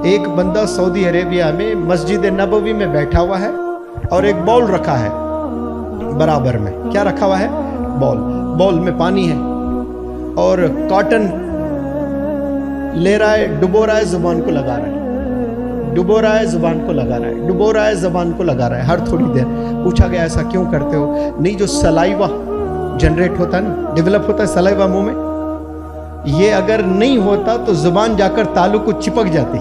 ایک بندہ سعودی عربیہ میں مسجد نبوی میں بیٹھا ہوا ہے اور ایک باؤل رکھا ہے برابر میں. کیا رکھا ہوا ہے؟ باؤل میں پانی ہے اور کاٹن لے رہا ہے, ڈبو رہا ہے, زبان کو لگا رہا ہے, ڈبو رہا ہے, زبان کو لگا رہا ہے, ڈبو رہا ہے, زبان کو لگا رہا ہے ہر تھوڑی دیر. پوچھا گیا ایسا کیوں کرتے ہو؟ نہیں, جو سلائیوا جنریٹ ہوتا ہے نا, ڈیولپ ہوتا ہے سلائیوا منہ میں, یہ اگر نہیں ہوتا تو زبان جا کر تالو کو چپک جاتی,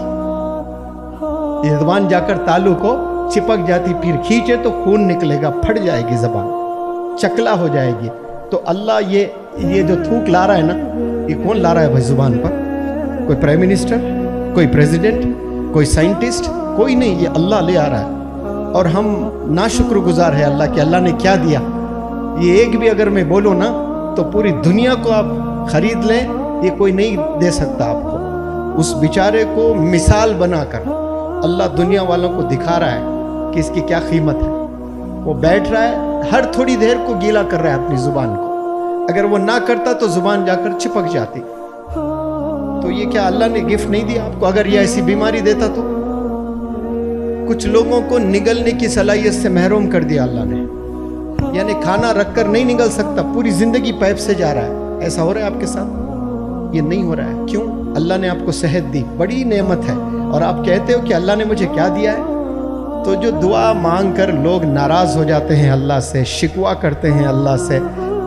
یہ زبان جا کر تالو کو چپک جاتی, پھر کھینچے تو خون نکلے گا, پھٹ جائے گی زبان, چکلا ہو جائے گی. تو اللہ یہ جو تھوک لا رہا ہے نا, یہ کون لا رہا ہے بھائی زبان پر؟ کوئی پرائم منسٹر, کوئی پریزیڈنٹ, کوئی سائنٹسٹ, کوئی نہیں, یہ اللہ لے آ رہا ہے. اور ہم ناشکر گزار ہیں اللہ کہ اللہ نے کیا دیا. یہ ایک بھی اگر میں بولوں نا تو پوری دنیا کو آپ خرید لیں, یہ کوئی نہیں دے سکتا آپ کو. اس بیچارے کو مثال بنا کر اللہ دنیا والوں کو دکھا رہا ہے کہ اس کی کیا قیمت ہے. وہ بیٹھ رہا ہے, ہر تھوڑی دیر کو گیلا کر رہا ہے اپنی زبان کو, اگر وہ نہ کرتا تو زبان جا کر چپک جاتی. تو یہ کیا اللہ نے گفٹ نہیں دیا آپ کو؟ اگر یہ ایسی بیماری دیتا تو کچھ لوگوں کو نگلنے کی صلاحیت سے محروم کر دیا اللہ نے, یعنی کھانا رکھ کر نہیں نگل سکتا, پوری زندگی پائپ سے جا رہا ہے. ایسا ہو رہا ہے آپ کے ساتھ؟ یہ نہیں ہو رہا ہے. کیوں؟ اللہ نے آپ کو صحت دی, بڑی نعمت ہے, اور آپ کہتے ہو کہ اللہ نے مجھے کیا دیا ہے. تو جو دعا مانگ کر لوگ ناراض ہو جاتے ہیں اللہ سے, شکوہ کرتے ہیں اللہ سے,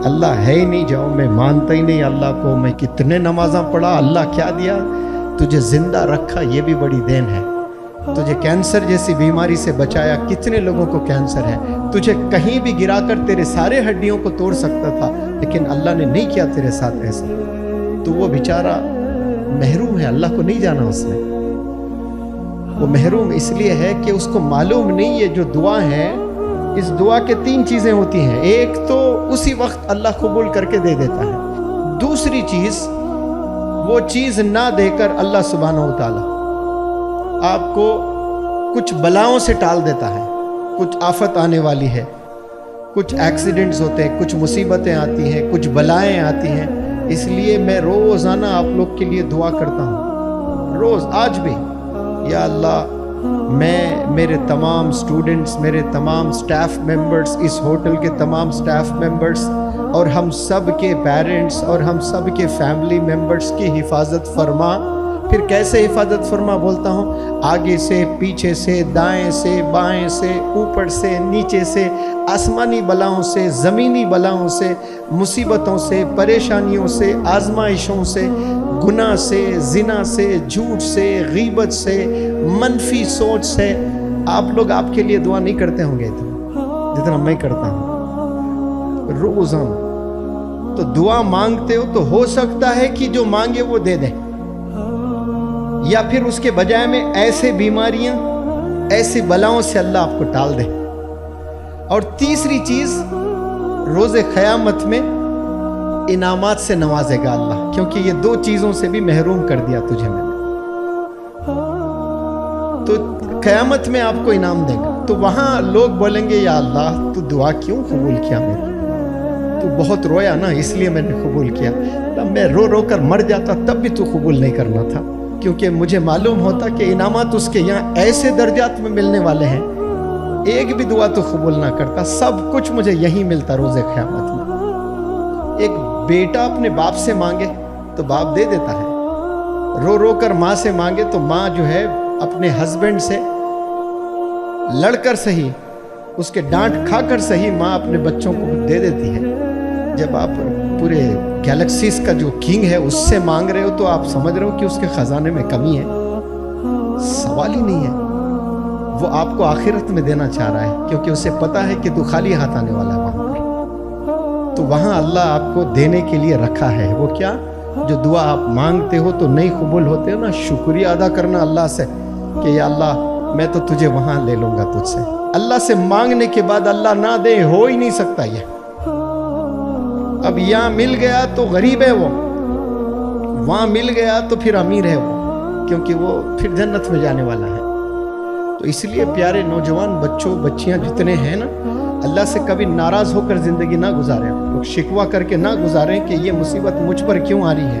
اللہ ہے ہی نہیں, جاؤ میں مانتا ہی نہیں اللہ کو, میں کتنے نمازاں پڑھا, اللہ کیا دیا تجھے, زندہ رکھا, یہ بھی بڑی دین ہے. تجھے کینسر جیسی بیماری سے بچایا, کتنے لوگوں کو کینسر ہے, تجھے کہیں بھی گرا کر تیرے سارے ہڈیوں کو توڑ سکتا تھا, لیکن اللہ نے نہیں کیا تیرے ساتھ ایسا. تو وہ بیچارہ محروم ہے, اللہ کو نہیں جانا اس نے. وہ محروم اس لیے ہے کہ اس کو معلوم نہیں ہے جو دعا ہے, اس دعا کے 3 چیزیں ہوتی ہیں. ایک تو اسی وقت اللہ قبول کر کے دے دیتا ہے. دوسری چیز, وہ چیز نہ دے کر اللہ سبحانہ و تعالی آپ کو کچھ بلاؤں سے ٹال دیتا ہے. کچھ آفت آنے والی ہے, کچھ ایکسیڈنٹس ہوتے ہیں, کچھ مصیبتیں آتی ہیں, کچھ بلائیں آتی ہیں. اس لیے میں روزانہ آپ لوگ کے لیے دعا کرتا ہوں, روز, آج بھی. یا اللہ, میں, میرے تمام سٹوڈنٹس, میرے تمام سٹاف ممبرز, اس ہوٹل کے تمام سٹاف ممبرز, اور ہم سب کے پیرنٹس, اور ہم سب کے فیملی ممبرز کی حفاظت فرما. پھر کیسے حفاظت فرما بولتا ہوں؟ آگے سے, پیچھے سے, دائیں سے, بائیں سے, اوپر سے, نیچے سے, آسمانی بلاؤں سے, زمینی بلاؤں سے, مصیبتوں سے, پریشانیوں سے, آزمائشوں سے, گناہ سے, زنا سے, جھوٹ سے, غیبت سے, منفی سوچ سے. آپ لوگ آپ کے لیے دعا نہیں کرتے ہوں گے جتنا میں کرتا ہوں روزانہ. تو دعا مانگتے ہو تو ہو سکتا ہے کہ جو مانگے وہ دے دیں, یا پھر اس کے بجائے میں ایسے بیماریاں, ایسی بلاؤں سے اللہ آپ کو ٹال دے. اور تیسری چیز, روز قیامت میں انعامات سے نوازے گا اللہ, کیونکہ یہ 2 چیزوں سے بھی محروم کر دیا تجھے میں نے. تو قیامت میں آپ کو انعام دے گا. تو وہاں لوگ بولیں گے یا اللہ تو دعا کیوں قبول کیا میری, تو بہت رویا نا اس لیے میں نے قبول کیا. میں رو رو کر مر جاتا تب بھی تو قبول نہیں کرنا تھا, کیونکہ مجھے معلوم ہوتا کہ انعامات اس کے یہاں ایسے درجات میں ملنے والے ہیں, ایک بھی دعا تو قبول نہ کرتا, سب کچھ مجھے یہی ملتا روز قیامت میں. ایک بیٹا اپنے باپ سے مانگے تو باپ دے دیتا ہے, رو رو کر ماں سے مانگے تو ماں جو ہے اپنے ہسبینڈ سے لڑ کر صحیح, اس کے ڈانٹ کھا کر صحیح, ماں اپنے بچوں کو دے دیتی ہے. جب آپ پورے گیلیکسیز کا جو کنگ ہے اس سے مانگ رہے ہو تو آپ سمجھ رہے ہو کہ اس کے خزانے میں کمی ہے؟ سوال ہی نہیں ہے. وہ آپ کو آخرت میں دینا چاہ رہا ہے, کیونکہ اسے پتا ہے کہ تو خالی ہاتھ آنے والا ہے وہاں پر. تو وہاں اللہ آپ کو دینے کے لیے رکھا ہے. وہ کیا؟ جو دعا آپ مانگتے ہو تو نہیں قبول ہوتے ہو نا, شکریہ ادا کرنا اللہ سے کہ یا اللہ میں تو تجھے وہاں لے لوں گا تجھ سے. اللہ سے مانگنے کے بعد اللہ نہ دے, ہو ہی نہیں سکتا یہ. اب یہاں مل گیا تو غریب ہے وہ, وہاں مل گیا تو پھر امیر ہے وہ, کیونکہ وہ پھر جنت میں جانے والا ہے. تو اس لیے پیارے نوجوان بچوں بچیاں جتنے ہیں نا, اللہ سے کبھی ناراض ہو کر زندگی نہ گزاریں, شکوہ کر کے نہ گزاریں کہ یہ مصیبت مجھ پر کیوں آ رہی ہے.